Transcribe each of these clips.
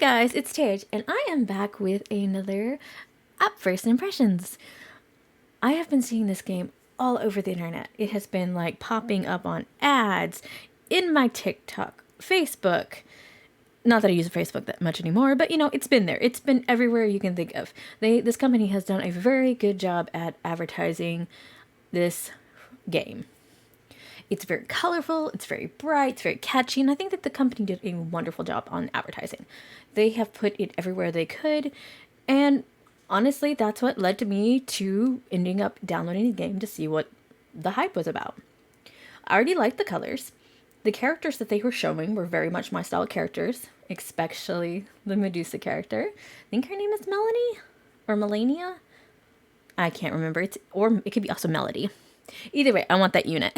guys, it's Tage, and I am back with another First Impressions. I have been seeing this game all over the internet. It has been like popping up on ads, in my TikTok, Facebook. Not that I use Facebook that much anymore, but it's been there. It's been everywhere you can think of. This company has done a very good job at advertising this game. It's very colorful, it's very bright, it's very catchy, and I think that the company did a wonderful job on advertising. They have put it everywhere they could, and honestly, that's what led to me to ending up downloading the game to see what the hype was about. I already liked the colors. The characters that they were showing were very much my style characters, especially the Medusa character. I think her name is Melanie or Melania. I can't remember. Or it could be also Melody. Either way, I want that unit.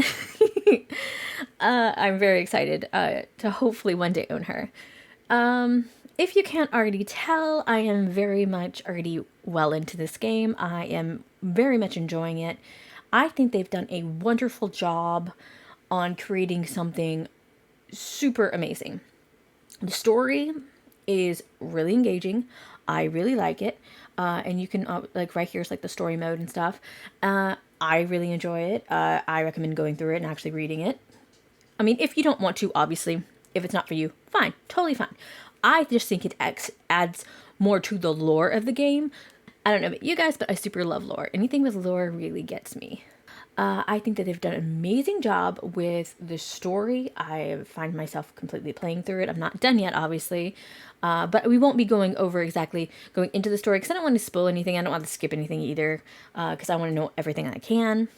I'm very excited to hopefully one day own her. If you can't already tell, I am very much already well into this game. I am very much enjoying it. I think they've done a wonderful job on creating something super amazing. The story is really engaging. I really like it. And you can, like right here is like the story mode and stuff. I really enjoy it. I recommend going through it and actually reading it. I mean, if you don't want to, obviously, if it's not for you, fine, totally fine. I just think it adds more to the lore of the game. I don't know about you guys, but I super love lore. Anything with lore really gets me. I think that they've done an amazing job with the story. I find myself completely playing through it. I'm not done yet, obviously. But we won't be going into the story because I don't want to spoil anything. I don't want to skip anything either because I want to know everything I can.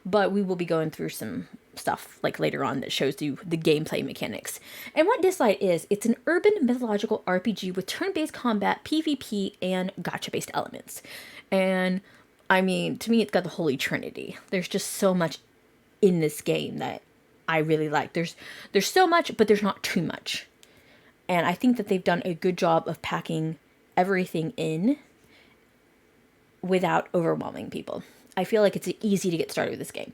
But we will be going through some stuff like later on that shows you the gameplay mechanics. And what Dislyte is, it's an urban mythological RPG with turn-based combat, PvP, and gacha-based elements. And I mean, to me, it's got the holy trinity. There's just so much in this game that I really like. There's so much, but there's not too much. And I think that they've done a good job of packing everything in without overwhelming people. I feel like it's easy to get started with this game.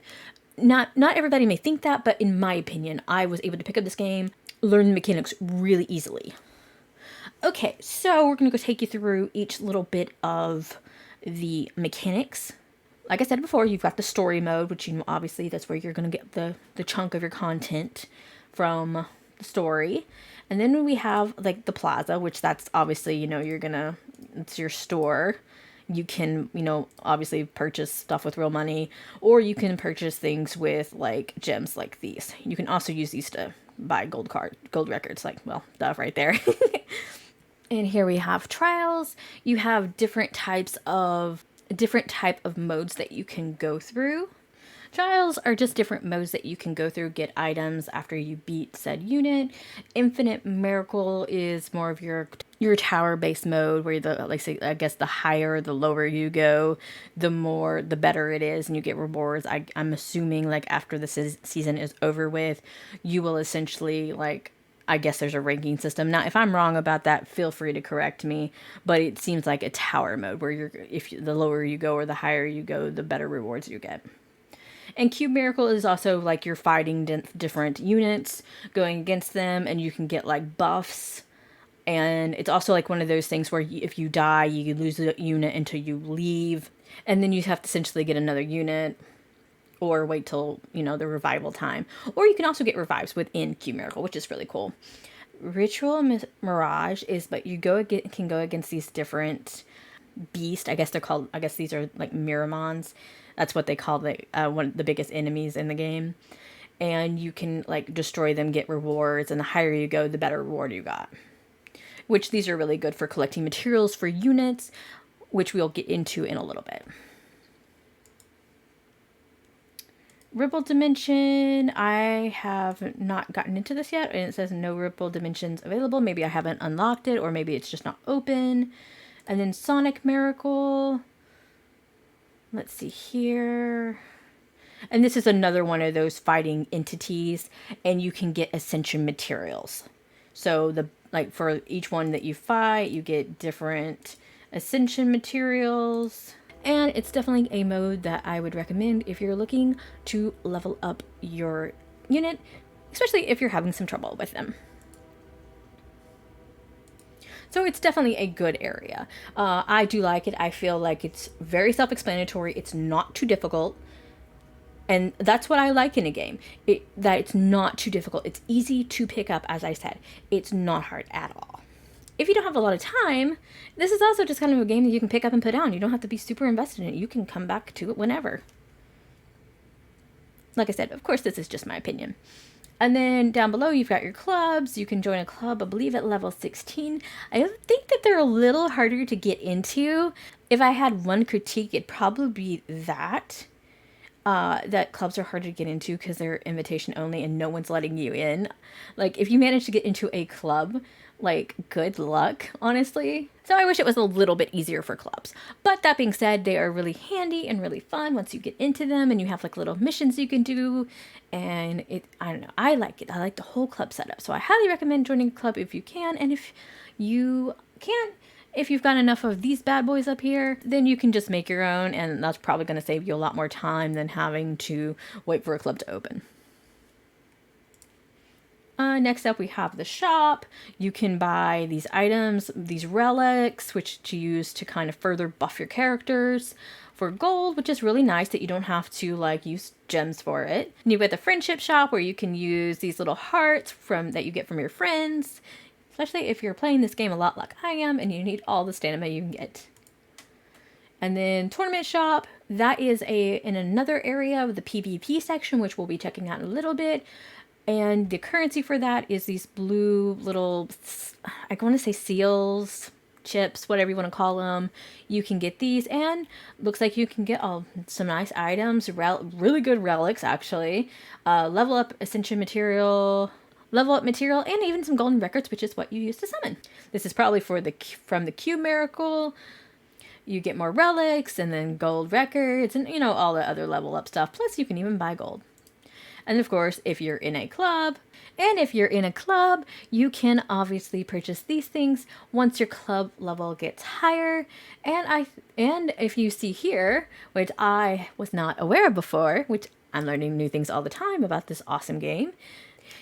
Not everybody may think that, but in my opinion, I was able to pick up this game, learn the mechanics really easily. Okay, so we're going to go take you through each little bit of the mechanics. Like I said before, you've got the story mode, which obviously that's where you're going to get the chunk of your content from the story. And then we have like the plaza, which that's obviously, it's your store. You can, obviously purchase stuff with real money, or you can purchase things with like gems like these. You can also use these to buy gold records, like, well, stuff right there. And here we have trials. You have different type of modes that you can go through. Trials are just different modes that you can go through, get items after you beat said unit. Infinite Miracle is more of your tower-based mode, where the higher, the lower you go, the better it is, and you get rewards. I'm assuming like after the season is over with, you will essentially I guess there's a ranking system. Now, if I'm wrong about that, feel free to correct me. But it seems like a tower mode where the lower you go or the higher you go, the better rewards you get. And Cube Miracle is also like you're fighting different units, going against them, and you can get like buffs. And it's also like one of those things where if you die, you lose the unit until you leave. And then you have to essentially get another unit or wait till, the revival time. Or you can also get revives within Cube Miracle, which is really cool. Ritual Mirage is, but you can go against these different beasts. I guess these are like Miramons. That's what they call one of the biggest enemies in the game. And you can like destroy them, get rewards, and the higher you go, the better reward you got. Which these are really good for collecting materials for units, which we'll get into in a little bit. Ripple Dimension, I have not gotten into this yet, and it says no Ripple Dimensions available. Maybe I haven't unlocked it, or maybe it's just not open. And then Sonic Miracle. Let's see here. And this is another one of those fighting entities, and you can get ascension materials. So for each one that you fight, you get different ascension materials. And it's definitely a mode that I would recommend if you're looking to level up your unit, especially if you're having some trouble with them. So it's definitely a good area. I do like it. I feel like it's very self-explanatory. It's not too difficult. And that's what I like in a game. That it's not too difficult. It's easy to pick up, as I said. It's not hard at all. If you don't have a lot of time, this is also just kind of a game that you can pick up and put down. You don't have to be super invested in it. You can come back to it whenever. Like I said, of course, this is just my opinion. And then down below, you've got your clubs. You can join a club, I believe, at level 16. I think that they're a little harder to get into. If I had one critique, it'd probably be that clubs are harder to get into because they're invitation only and no one's letting you in. Like, if you manage to get into a club, like, good luck, honestly. So I wish it was a little bit easier for clubs. But that being said, they are really handy and really fun once you get into them, and you have like little missions you can do. And I don't know, I like it. I like the whole club setup. So I highly recommend joining a club if you can. And if you can't, if you've got enough of these bad boys up here, then you can just make your own, and that's probably going to save you a lot more time than having to wait for a club to open. Next up, we have the shop. You can buy these items, these relics, which to use to kind of further buff your characters for gold, which is really nice that you don't have to like use gems for it. And you've got the friendship shop where you can use these little hearts that you get from your friends, especially if you're playing this game a lot like I am and you need all the stamina you can get. And then tournament shop, that is in another area of the PvP section, which we'll be checking out in a little bit. And the currency for that is these blue little, I want to say seals, chips, whatever you want to call them. You can get these, and looks like you can get some nice items, really good relics actually, level up ascension material, level up material, and even some golden records, which is what you use to summon. This is probably from the cube miracle. You get more relics and then gold records and, you know, all the other level up stuff. Plus you can even buy gold. And of course, if you're in a club, you can obviously purchase these things once your club level gets higher. And if you see here, which I was not aware of before, which I'm learning new things all the time about this awesome game,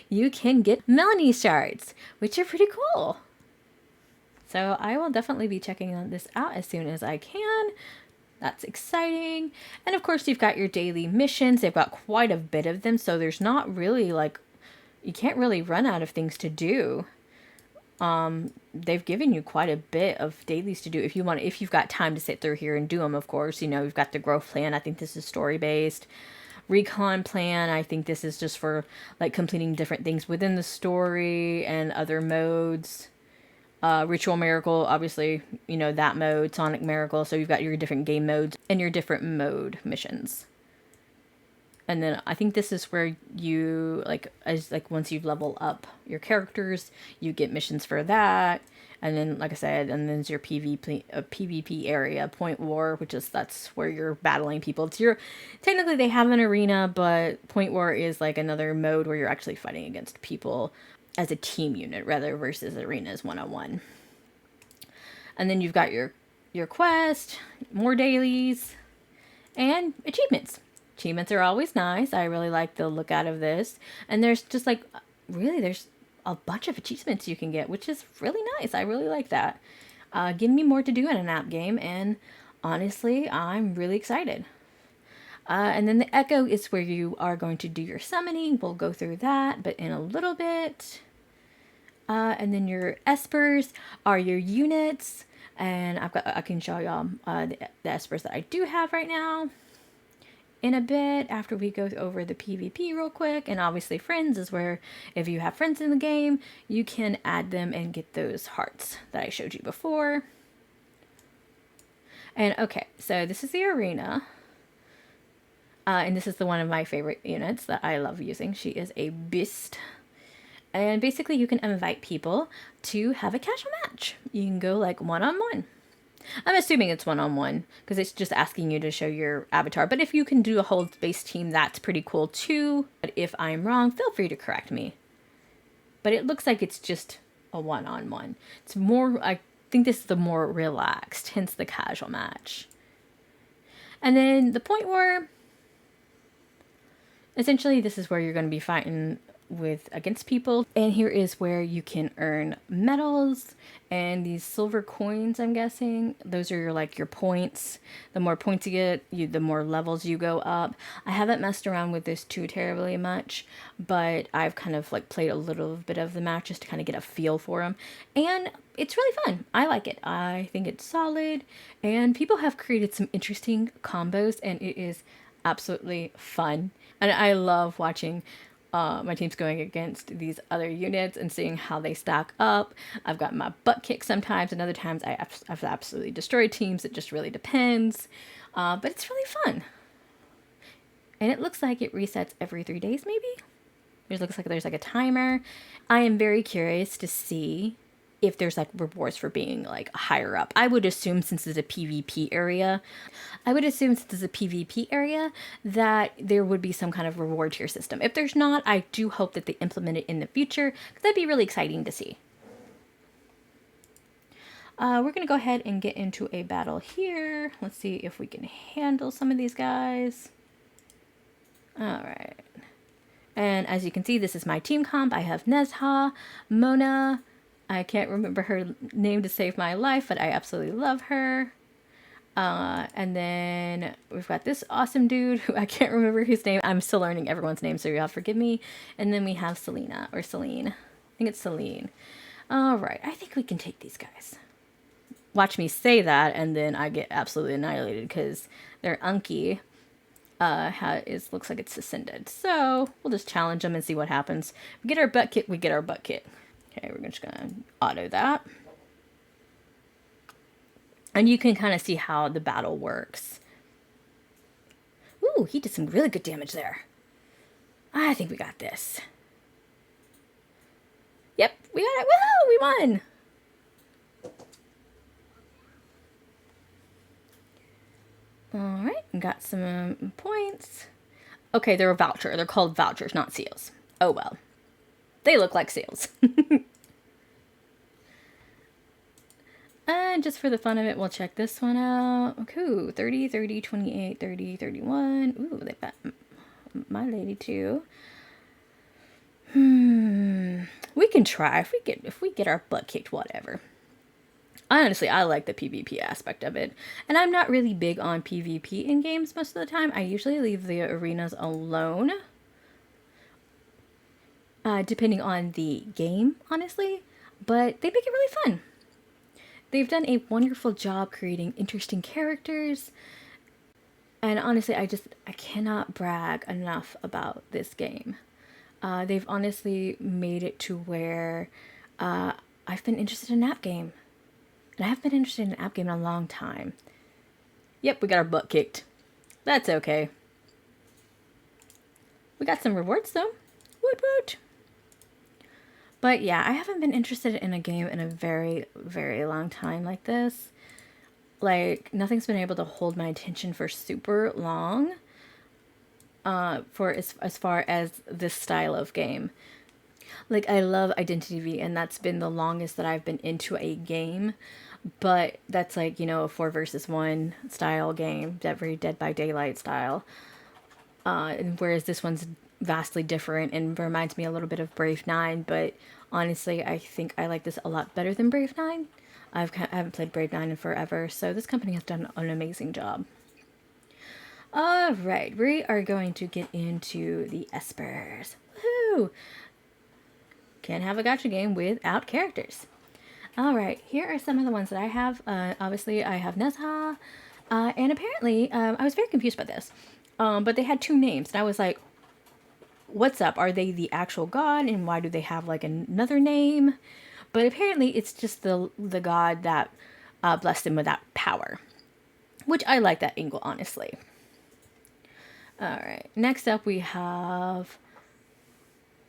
you can get Melanie shards, which are pretty cool. So I will definitely be checking this out as soon as I can. That's exciting. And of course, you've got your daily missions. They've got quite a bit of them, so there's not really like, you can't really run out of things to do. They've given you quite a bit of dailies to do if you've got time to sit through here and do them, of course. You know, you've got the growth plan. I think this is story-based. Recon plan, I think this is just for like completing different things within the story and other modes. Ritual Miracle, obviously, you know, that mode, Sonic Miracle, so you've got your different game modes and your different mode missions. And then I think this is where you, once you level up your characters, you get missions for that. And then, like I said, and then there's your PvP area, Point War, that's where you're battling people. Technically they have an arena, but Point War is like another mode where you're actually fighting against people as a team unit rather versus arenas one-on-one. And then you've got your quest, more dailies, and achievements. Achievements are always nice. I really like the look out of this. And there's just like, really, there's a bunch of achievements you can get, which is really nice. I really like that. Give me more to do in an app game, and honestly, I'm really excited. And then the Echo is where you are going to do your summoning. We'll go through that, but in a little bit. And then your Espers are your units. And I can show y'all the Espers that I do have right now in a bit after we go over the PvP real quick. And obviously friends is where if you have friends in the game, you can add them and get those hearts that I showed you before. And okay, so this is the arena. And this is one of my favorite units that I love using. She is a beast. And basically you can invite people to have a casual match. You can go like one-on-one. I'm assuming it's one-on-one because it's just asking you to show your avatar. But if you can do a whole base team, that's pretty cool too. But if I'm wrong, feel free to correct me. But it looks like it's just a one-on-one. It's more, I think this is the more relaxed, hence the casual match. And then the Point War. Essentially, this is where you're going to be fighting against people. And here is where you can earn medals and these silver coins, I'm guessing. Those are your points. The more points you get, the more levels you go up. I haven't messed around with this too terribly much, but I've kind of played a little bit of the match just to kind of get a feel for them. And it's really fun. I like it. I think it's solid, and people have created some interesting combos, and it is absolutely fun. And I love watching my team's going against these other units and seeing how they stack up. I've got my butt kicked sometimes, and other times I've absolutely destroyed teams. It just really depends. But it's really fun. And it looks like it resets every 3 days, maybe? It looks like there's a timer. I am very curious to see if there's rewards for being higher up. I would assume since it's a PvP area, that there would be some kind of reward tier system. If there's not, I do hope that they implement it in the future, because that'd be really exciting to see. We're gonna go ahead and get into a battle here. Let's see if we can handle some of these guys. All right. And as you can see, this is my team comp. I have Nezha, Mona. I can't remember her name to save my life, but I absolutely love her. And then we've got this awesome dude who I can't remember his name. I'm still learning everyone's name, so you'll forgive me. And then we have Selena, or Celine. I think it's Celine. All right, I think we can take these guys. Watch me say that, and then I get absolutely annihilated because their Unki looks like it's ascended. So we'll just challenge them and see what happens. We get our butt kicked, we get our butt kicked. Okay, we're just gonna auto that. And you can kind of see how the battle works. Ooh, he did some really good damage there. I think we got this. Yep, we got it. Woohoo, we won. All right, got some points. Okay, they're a voucher. They're called vouchers, not seals. Oh well. They look like seals. And just for the fun of it, we'll check this one out. Ooh, 30, 30, 28, 30, 31. Ooh, they bet my lady too. We can try if we get our butt kicked, whatever. Honestly, I like the PvP aspect of it. And I'm not really big on PvP in games most of the time. I usually leave the arenas alone. Depending on the game, honestly. But they make it really fun. They've done a wonderful job creating interesting characters. And honestly, I cannot brag enough about this game. They've honestly made it to where I've been interested in an app game. And I haven't been interested in an app game in a long time. Yep, we got our butt kicked. That's okay. We got some rewards though. Woot woot. But yeah, I haven't been interested in a game in a very, very long time like this. Nothing's been able to hold my attention for super long. For as far as this style of game. I love Identity V, and that's been the longest that I've been into a game. But that's a 4 versus 1 style game, very Dead by Daylight style. Whereas this one's vastly different and reminds me a little bit of Brave 9, but honestly, I think I like this a lot better than Brave 9. I haven't played Brave 9 in forever, so this company has done an amazing job. Alright, we are going to get into the Espers. Woohoo! Can't have a gacha game without characters. Alright, here are some of the ones that I have. Obviously, I have Nezha, and apparently, I was very confused by this, but they had 2 names, and I was like, what's up? Are they the actual god, and why do they have another name? But apparently it's just the god that blessed them with that power, which I like that angle, honestly. All right, next up we have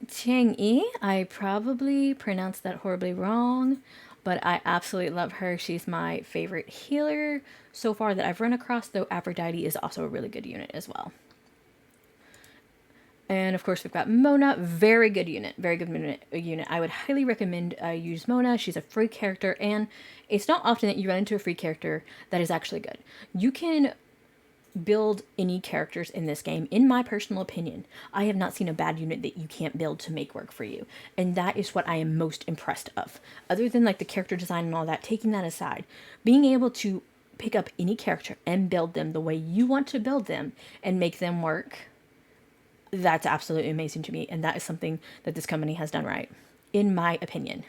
Chang'e. I probably pronounced that horribly wrong, but I absolutely love her. She's my favorite healer so far that I've run across, though Aphrodite is also a really good unit as well. And of course, we've got Mona, very good unit, unit. I would highly recommend use Mona. She's a free character, and it's not often that you run into a free character that is actually good. You can build any characters in this game, in my personal opinion, I have not seen a bad unit that you can't build to make work for you. And that is what I am most impressed of. Other than like the character design and all that, taking that aside, being able to pick up any character and build them the way you want to build them and make them work, that's absolutely amazing to me. And that is something that this company has done right, in my opinion.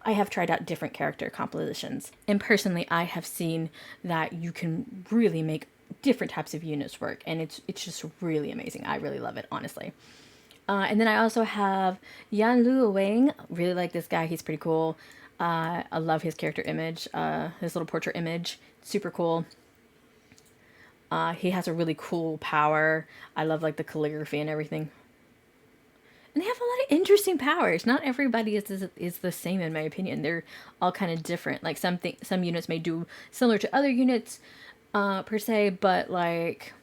I have tried out different character compositions, and personally I have seen that you can really make different types of units work, and it's just really amazing. I really love it, honestly. And then I also have Yan Lu Wang. Really like this guy. He's pretty cool. I love his character image, his little portrait image. Super cool. He has a really cool power. I love like the calligraphy and everything. And they have a lot of interesting powers. Not everybody is the same, in my opinion. They're all kind of different. Like some units may do similar to other units, per se, but like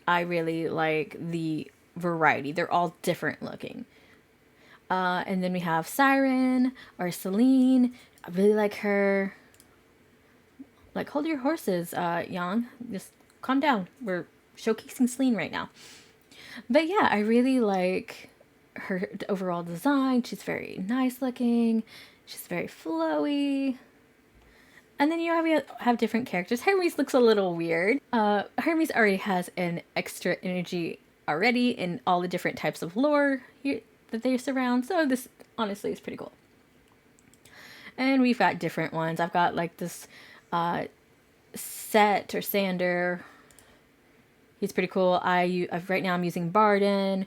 I really like the variety. They're all different looking. And then we have Siren or Celine. I really like her. Like, hold your horses, Yang. Just calm down. We're showcasing Celine right now. But yeah, I really like her overall design. She's very nice looking. She's very flowy. And then you have different characters. Hermes looks a little weird. Hermes already has an extra energy already in all the different types of lore here that they surround. So this honestly is pretty cool. And we've got different ones. I've got like this Set or Sander. He's pretty cool. Right now I'm using Barden.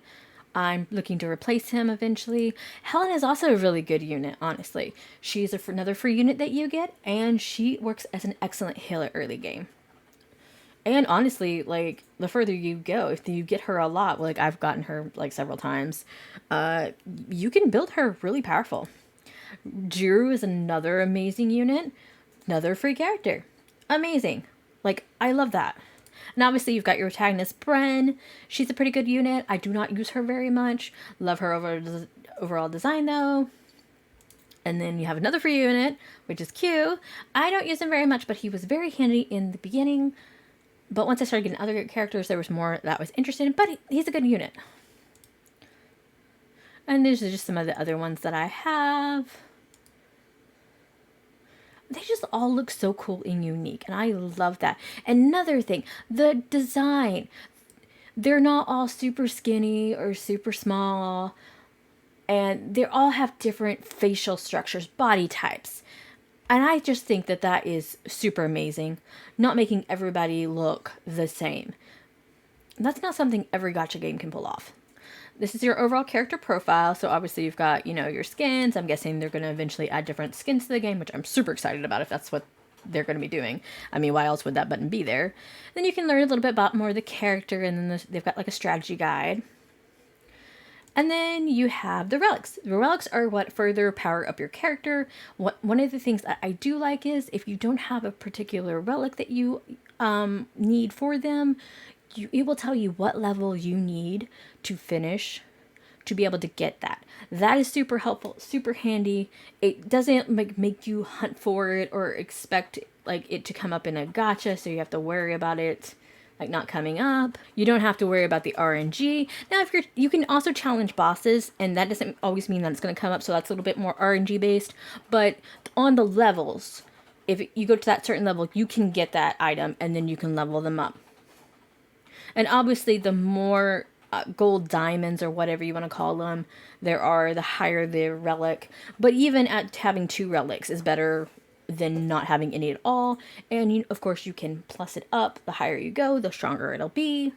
I'm looking to replace him eventually. Helen is also a really good unit, honestly. She's another free unit that you get, and she works as an excellent healer early game. And honestly, like, the further you go, if you get her a lot, like I've gotten her like several times, you can build her really powerful. Jiru is another amazing unit. Another free character. Amazing. Like, I love that. And obviously you've got your antagonist, Bren. She's a pretty good unit. I do not use her very much. Love her overall design, though. And then you have another free unit, which is Q. I don't use him very much, but he was very handy in the beginning. But once I started getting other characters, there was more that I was interested in. But he's a good unit. And these are just some of the other ones that I have. They just all look so cool and unique, and I love that. Another thing, the design. They're not all super skinny or super small, and they all have different facial structures, body types. And I just think that that is super amazing, not making everybody look the same. That's not something every gacha game can pull off. This is your overall character profile. So obviously you've got, your skins. I'm guessing they're going to eventually add different skins to the game, which I'm super excited about if that's what they're going to be doing. I mean, why else would that button be there? Then you can learn a little bit about more of the character, and then they've got like a strategy guide. And then you have the relics. The relics are what further power up your character. One of the things that I do like is if you don't have a particular relic that you need for them, it will tell you what level you need to finish to be able to get that. That is super helpful, super handy. It doesn't make you hunt for it or expect like it to come up in a gacha, so you have to worry about it like not coming up. You don't have to worry about the RNG. Now, you can also challenge bosses, and that doesn't always mean that it's going to come up, so that's a little bit more RNG based. But on the levels, if you go to that certain level, you can get that item, and then you can level them up. And obviously, the more gold diamonds or whatever you want to call them there are, the higher the relic. But even at having 2 relics is better than not having any at all. And of course, you can plus it up. The higher you go, the stronger it'll be.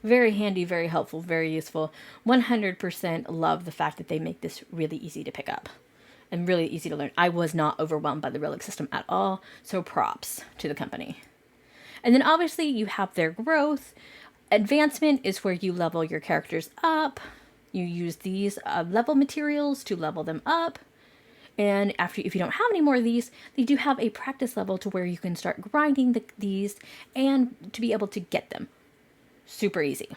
Very handy, very helpful, very useful. 100% love the fact that they make this really easy to pick up and really easy to learn. I was not overwhelmed by the relic system at all. So props to the company. And then obviously you have their growth. Advancement is where you level your characters up. You use these level materials to level them up. And if you don't have any more of these, they do have a practice level to where you can start grinding these and to be able to get them. Super easy.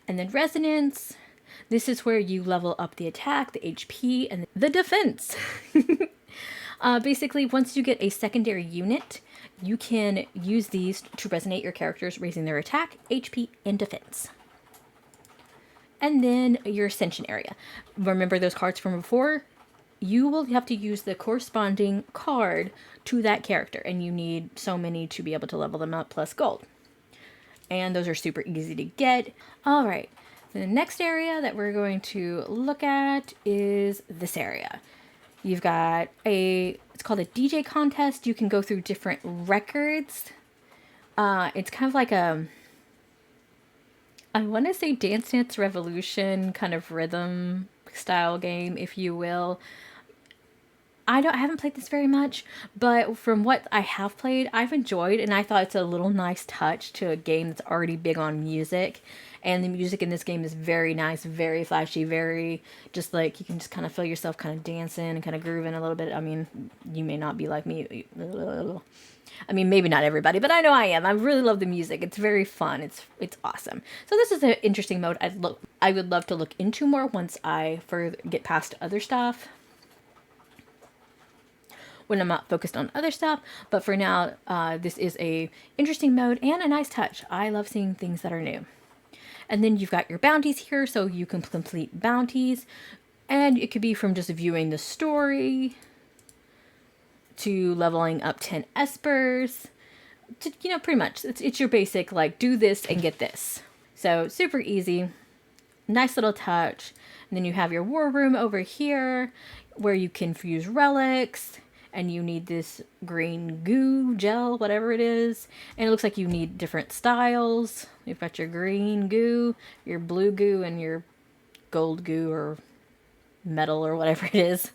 And then resonance. This is where you level up the attack, the HP, and the defense. Basically, once you get a secondary unit, You can use these to resonate your characters, raising their attack, HP, and defense. And then your ascension area. Remember those cards from before? You will have to use the corresponding card to that character, and you need so many to be able to level them up plus gold. And those are super easy to get. All right, the next area that we're going to look at is this area. You've got it's called a DJ contest. You can go through different records. It's kind of like I want to say Dance Dance Revolution kind of rhythm style game, if you will. I haven't played this very much, but from what I have played, I've enjoyed, and I thought it's a little nice touch to a game that's already big on music. And the music in this game is very nice, very flashy, very just like you can just kind of feel yourself kind of dancing and kind of grooving a little bit. I mean, you may not be like me. I mean, maybe not everybody, but I know I am. I really love the music. It's very fun. It's awesome. So this is an interesting mode. I would love to look into more once I get past other stuff, when I'm not focused on other stuff. But for now, this is a interesting mode and a nice touch. I love seeing things that are new. And then you've got your bounties here, so you can complete bounties. And it could be from just viewing the story to leveling up 10 espers. To, pretty much. It's your basic, like, do this and get this. So super easy. Nice little touch. And then you have your war room over here where you can fuse relics. And you need this green goo, gel, whatever it is. And it looks like you need different styles. You've got your green goo, your blue goo, and your gold goo or metal or whatever it is.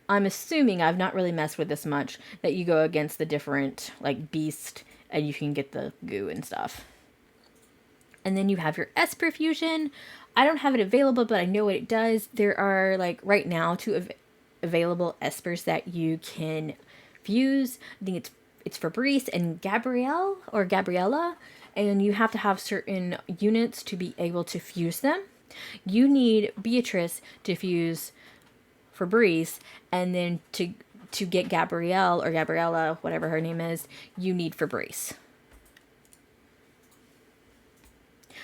I'm assuming, I've not really messed with this much, that you go against the different, like, beast, and you can get the goo and stuff. And then you have your Esper Fusion. I don't have it available, but I know what it does. There are, like, right now, available espers that you can fuse. I think it's Fabrice and Gabrielle or Gabriella, and you have to have certain units to be able to fuse them. You need Beatrice to fuse Fabrice, and then to get Gabrielle or Gabriella, whatever her name is, you need Fabrice.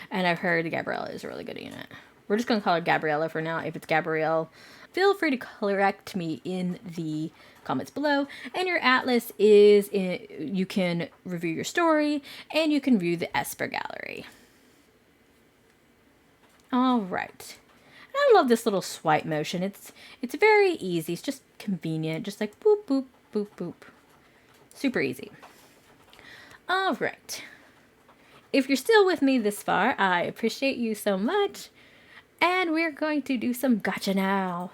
And I've heard Gabriella is a really good unit. We're just going to call her Gabriella for now. If it's Gabrielle, feel free to correct me in the comments below. And your atlas is, you can review your story, and you can view the Esper gallery. All right. And I love this little swipe motion. It's very easy. It's just convenient. Just like boop, boop, boop, boop. Super easy. All right. If you're still with me this far, I appreciate you so much. And we're going to do some gacha now.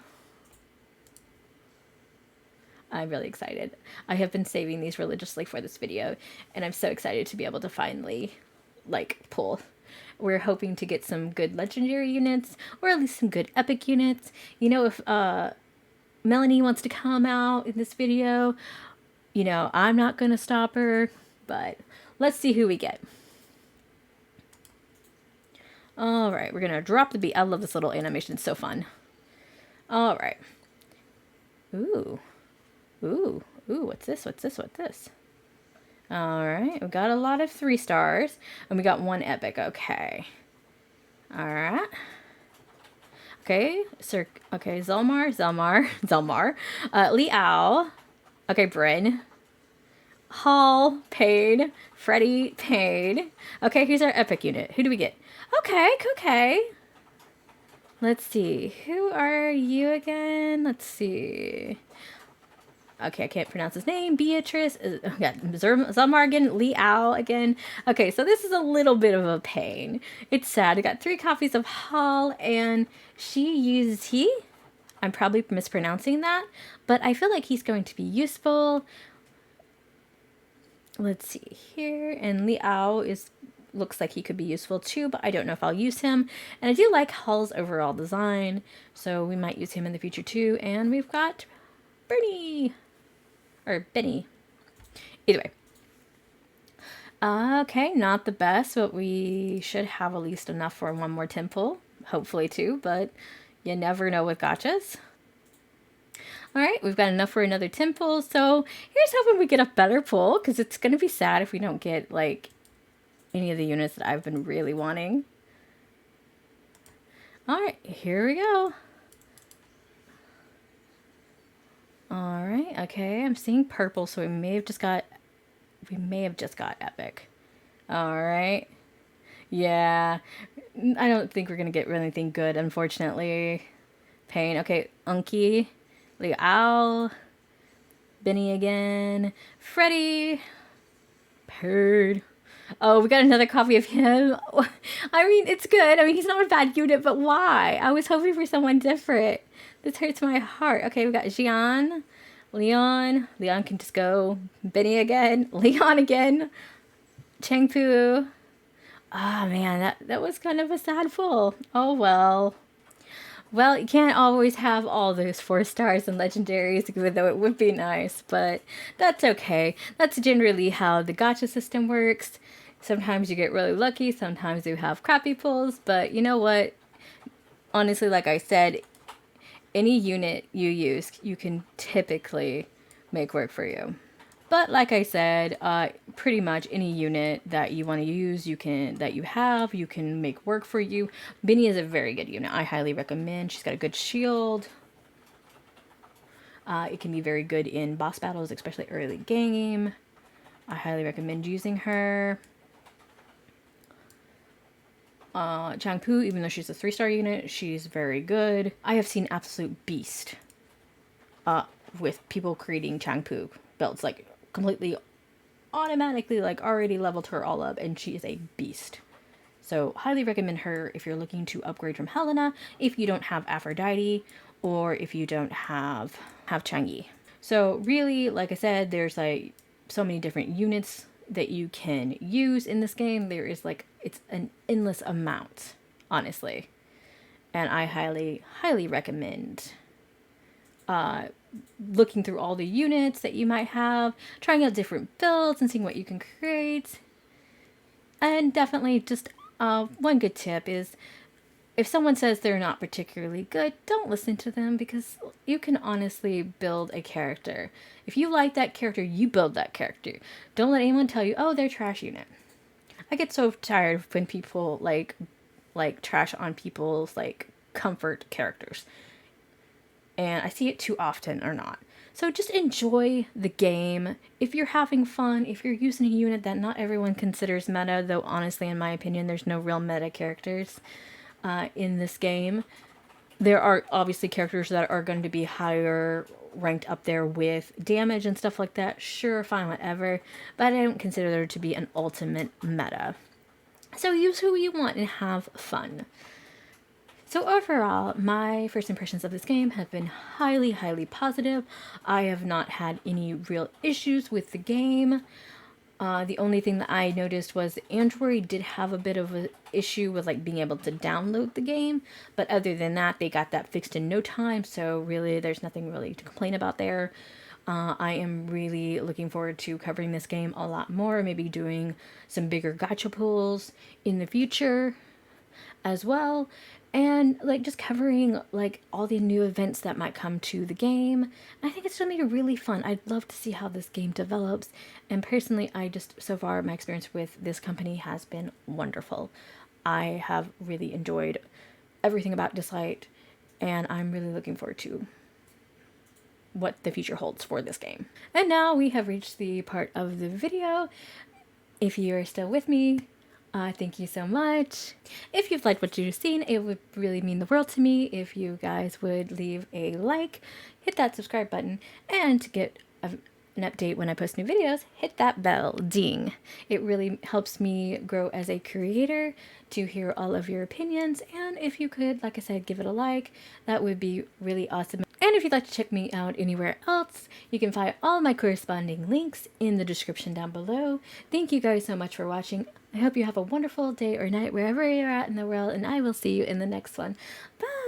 I'm really excited. I have been saving these religiously for this video, and I'm so excited to be able to finally, pull. We're hoping to get some good legendary units, or at least some good epic units. If Melanie wants to come out in this video, I'm not going to stop her, but let's see who we get. All right, we're going to drop the beat. I love this little animation. It's so fun. All right. Ooh, what's this? All right, we got a lot of 3 stars, and we got 1 epic. Okay. All right. Okay, Zelmar. Liao. Okay, Bryn. Hall, paid. Freddy, paid. Okay, here's our epic unit. Who do we get? Okay. Let's see. Who are you again? Let's see. Okay, I can't pronounce his name. Beatrice. Zelmargan, Liao again. Okay, so this is a little bit of a pain. It's sad. I got 3 copies of Hall, and she uses he. I'm probably mispronouncing that, but I feel like he's going to be useful. Let's see here. And Liao looks like he could be useful too, but I don't know if I'll use him. And I do like Hall's overall design, so we might use him in the future too. And we've got Benny. Either way. Okay, not the best, but we should have at least enough for 1 more temple. Hopefully 2, but you never know with gachas. All right, we've got enough for another temple. So here's hoping we get a better pull, because it's going to be sad if we don't get, like, any of the units that I've been really wanting. All right, here we go. All right, okay, I'm seeing purple, so we may have just got epic. All right. Yeah, I don't think we're going to get anything good, unfortunately. Pain. Okay, Unky, Liao, Benny again, Freddy, Purd. Oh, we got another copy of him. I mean, it's good. I mean, he's not a bad unit, but why? I was hoping for someone different. This hurts my heart. Okay, we got Jian, Leon. Leon can just go. Benny again. Leon again. Changpu. Ah, man, that was kind of a sad pull. Oh, well. Well, you can't always have all those 4 stars and legendaries, even though it would be nice, but that's okay. That's generally how the gacha system works. Sometimes you get really lucky, sometimes you have crappy pulls, but you know what? Honestly, like I said, any unit you use, you can typically make work for you. But like I said, pretty much any unit that you want to use, you can make work for you. Benny is a very good unit. I highly recommend. She's got a good shield. It can be very good in boss battles, especially early game. I highly recommend using her. Changpu, even though she's a 3-star unit, she's very good. I have seen absolute beast with people creating Changpu builds, like completely automatically, like already leveled her all up, and she is a beast. So highly recommend her if you're looking to upgrade from Helena, if you don't have Aphrodite, or if you don't have Changi. So really, like I said, there's like so many different units that you can use in this game. There is like, it's an endless amount, honestly. And I highly recommend looking through all the units that you might have, trying out different builds and seeing what you can create. And definitely just one good tip is, if someone says they're not particularly good, don't listen to them, because you can honestly build a character. If you like that character, you build that character. Don't let anyone tell you, oh, they're trash unit. I get so tired when people like trash on people's like comfort characters. And I see it too often or not. So just enjoy the game. If you're having fun, if you're using a unit that not everyone considers meta, though honestly, in my opinion, there's no real meta characters in this game. There are obviously characters that are going to be higher ranked up there with damage and stuff like that. Sure, fine, whatever. But I don't consider there to be an ultimate meta. So use who you want and have fun. So overall, my first impressions of this game have been highly positive. I have not had any real issues with the game. The only thing that I noticed was Android did have a bit of an issue with like being able to download the game, but other than that, they got that fixed in no time, so really there's nothing really to complain about there. I am really looking forward to covering this game a lot more, maybe doing some bigger gacha pulls in the future as well, and like just covering like all the new events that might come to the game. I think it's gonna be really fun. I'd love to see how this game develops, and personally, so far my experience with this company has been wonderful. I have really enjoyed everything about Dislyte, and I'm really looking forward to what the future holds for this game. And now we have reached the part of the video. If you are still with me, thank you so much. If you've liked what you've seen, it would really mean the world to me if you guys would leave a like, hit that subscribe button, and to get an update when I post new videos, hit that bell, ding. It really helps me grow as a creator to hear all of your opinions, and if you could, like I said, give it a like, that would be really awesome. And if you'd like to check me out anywhere else, you can find all my corresponding links in the description down below. Thank you guys so much for watching. I hope you have a wonderful day or night wherever you're at in the world, and I will see you in the next one. Bye!